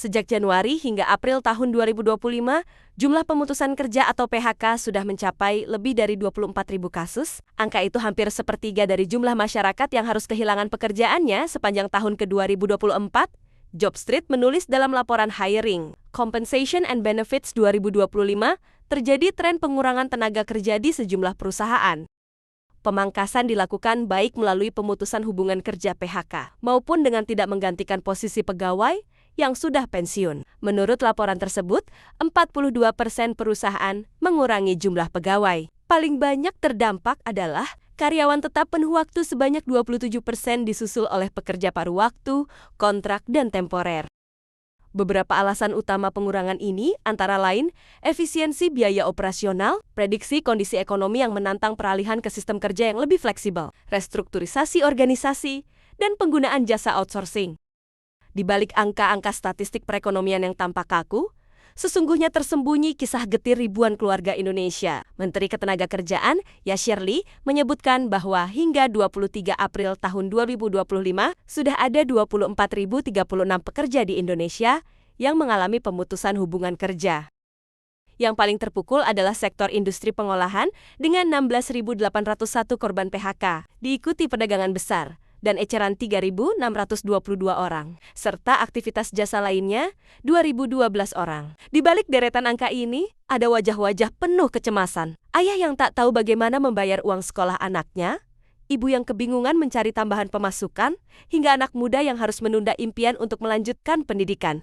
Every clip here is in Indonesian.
Sejak Januari hingga April tahun 2025, jumlah pemutusan kerja atau PHK sudah mencapai lebih dari 24.000 kasus. Angka itu hampir sepertiga dari jumlah masyarakat yang harus kehilangan pekerjaannya sepanjang tahun ke-2024. Jobstreet menulis dalam laporan Hiring, Compensation and Benefits 2025, terjadi tren pengurangan tenaga kerja di sejumlah perusahaan. Pemangkasan dilakukan baik melalui pemutusan hubungan kerja PHK maupun dengan tidak menggantikan posisi pegawai yang sudah pensiun. Menurut laporan tersebut, 42% perusahaan mengurangi jumlah pegawai. Paling banyak terdampak adalah karyawan tetap penuh waktu sebanyak 27%, disusul oleh pekerja paruh waktu, kontrak, dan temporer. Beberapa alasan utama pengurangan ini antara lain efisiensi biaya operasional, prediksi kondisi ekonomi yang menantang peralihan ke sistem kerja yang lebih fleksibel, restrukturisasi organisasi, dan penggunaan jasa outsourcing. Di balik angka-angka statistik perekonomian yang tampak kaku, sesungguhnya tersembunyi kisah getir ribuan keluarga Indonesia. Menteri Ketenagakerjaan, Yashir Lee, menyebutkan bahwa hingga 23 April tahun 2025, sudah ada 24.036 pekerja di Indonesia yang mengalami pemutusan hubungan kerja. Yang paling terpukul adalah sektor industri pengolahan dengan 16.801 korban PHK, diikuti perdagangan besar dan eceran 3.622 orang, serta aktivitas jasa lainnya 2.012 orang. Di balik deretan angka ini, ada wajah-wajah penuh kecemasan. Ayah yang tak tahu bagaimana membayar uang sekolah anaknya, ibu yang kebingungan mencari tambahan pemasukan, hingga anak muda yang harus menunda impian untuk melanjutkan pendidikan.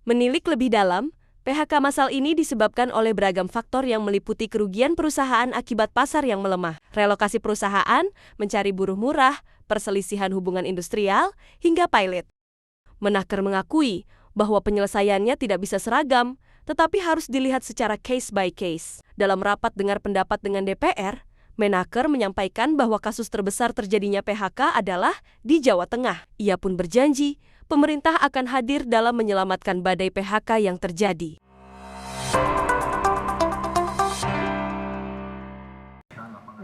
Menilik lebih dalam, PHK massal ini disebabkan oleh beragam faktor yang meliputi kerugian perusahaan akibat pasar yang melemah, relokasi perusahaan, mencari buruh murah, perselisihan hubungan industrial, hingga pilot. Menaker mengakui bahwa penyelesaiannya tidak bisa seragam, tetapi harus dilihat secara case by case. Dalam rapat dengar pendapat dengan DPR, Menaker menyampaikan bahwa kasus terbesar terjadinya PHK adalah di Jawa Tengah. Ia pun berjanji, pemerintah akan hadir dalam menyelamatkan badai PHK yang terjadi.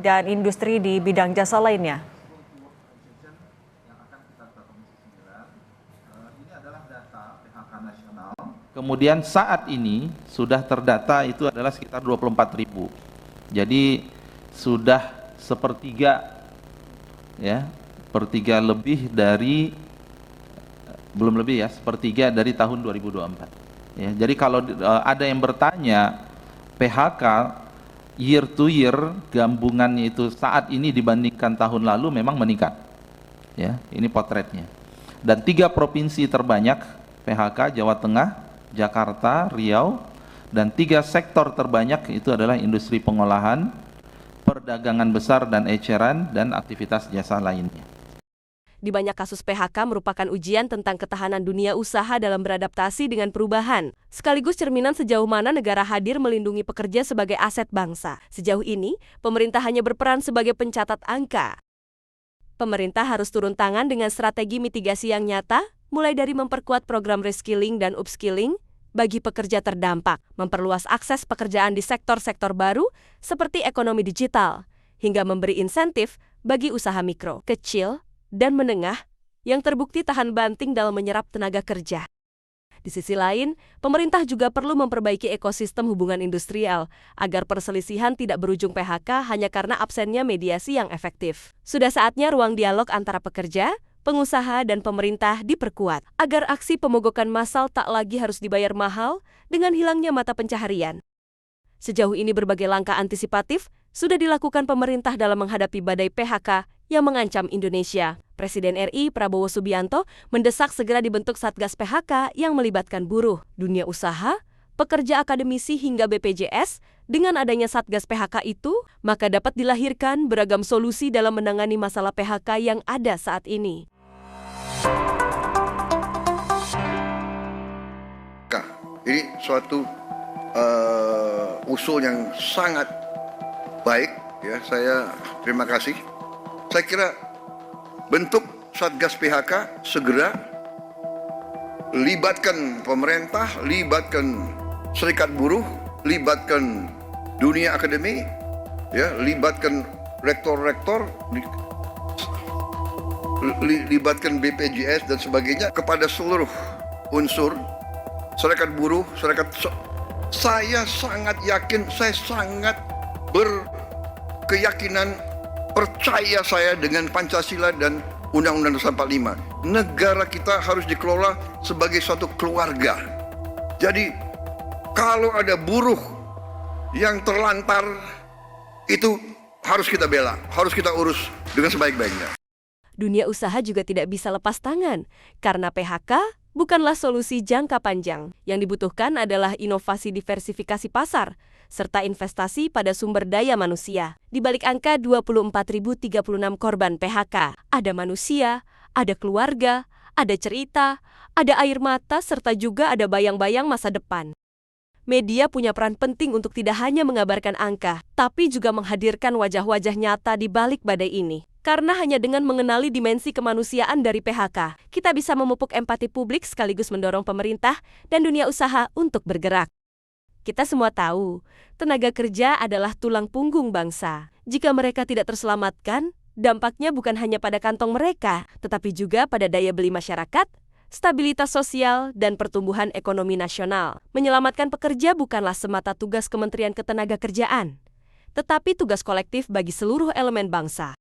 Dan industri di bidang jasa lainnya. Kemudian saat ini sudah terdata itu adalah sekitar 24.000. Jadi sudah sepertiga, ya, sepertiga lebih dari, belum lebih ya, sepertiga dari tahun 2024. Ya, jadi kalau ada yang bertanya PHK year to year gabungannya itu saat ini dibandingkan tahun lalu memang meningkat. Ya, ini potretnya. Dan 3 provinsi terbanyak PHK, Jawa Tengah, Jakarta, Riau, dan 3 sektor terbanyak itu adalah industri pengolahan, perdagangan besar dan eceran, dan aktivitas jasa lainnya. Di banyak kasus PHK merupakan ujian tentang ketahanan dunia usaha dalam beradaptasi dengan perubahan, sekaligus cerminan sejauh mana negara hadir melindungi pekerja sebagai aset bangsa. Sejauh ini, pemerintah hanya berperan sebagai pencatat angka. Pemerintah harus turun tangan dengan strategi mitigasi yang nyata, mulai dari memperkuat program reskilling dan upskilling bagi pekerja terdampak, memperluas akses pekerjaan di sektor-sektor baru seperti ekonomi digital, hingga memberi insentif bagi usaha mikro, kecil, dan menengah yang terbukti tahan banting dalam menyerap tenaga kerja. Di sisi lain, pemerintah juga perlu memperbaiki ekosistem hubungan industrial agar perselisihan tidak berujung PHK hanya karena absennya mediasi yang efektif. Sudah saatnya ruang dialog antara pekerja, pengusaha, dan pemerintah diperkuat agar aksi pemogokan massal tak lagi harus dibayar mahal dengan hilangnya mata pencaharian. Sejauh ini berbagai langkah antisipatif sudah dilakukan pemerintah dalam menghadapi badai PHK yang mengancam Indonesia. Presiden RI Prabowo Subianto mendesak segera dibentuk Satgas PHK yang melibatkan buruh, dunia usaha, pekerja akademisi hingga BPJS. Dengan adanya Satgas PHK itu, maka dapat dilahirkan beragam solusi dalam menangani masalah PHK yang ada saat ini. Ini suatu usul yang sangat baik, ya. Saya terima kasih. Saya kira bentuk Satgas PHK segera, libatkan pemerintah, libatkan serikat buruh, libatkan dunia akademi, ya, libatkan rektor-rektor, libatkan BPJS dan sebagainya, kepada seluruh unsur serikat buruh, saya sangat yakin, saya sangat berkeyakinan, percaya saya dengan Pancasila dan Undang-Undang Dasar 45. Negara kita harus dikelola sebagai suatu keluarga. Jadi kalau ada buruh yang terlantar, itu harus kita bela, harus kita urus dengan sebaik-baiknya. Dunia usaha juga tidak bisa lepas tangan, karena PHK bukanlah solusi jangka panjang. Yang dibutuhkan adalah inovasi diversifikasi pasar, serta investasi pada sumber daya manusia. Di balik angka 24.036 korban PHK, ada manusia, ada keluarga, ada cerita, ada air mata, serta juga ada bayang-bayang masa depan. Media punya peran penting untuk tidak hanya mengabarkan angka, tapi juga menghadirkan wajah-wajah nyata di balik badai ini. Karena hanya dengan mengenali dimensi kemanusiaan dari PHK, kita bisa memupuk empati publik sekaligus mendorong pemerintah dan dunia usaha untuk bergerak. Kita semua tahu, tenaga kerja adalah tulang punggung bangsa. Jika mereka tidak terselamatkan, dampaknya bukan hanya pada kantong mereka, tetapi juga pada daya beli masyarakat, stabilitas sosial, dan pertumbuhan ekonomi nasional. Menyelamatkan pekerja bukanlah semata tugas Kementerian Ketenagakerjaan, tetapi tugas kolektif bagi seluruh elemen bangsa.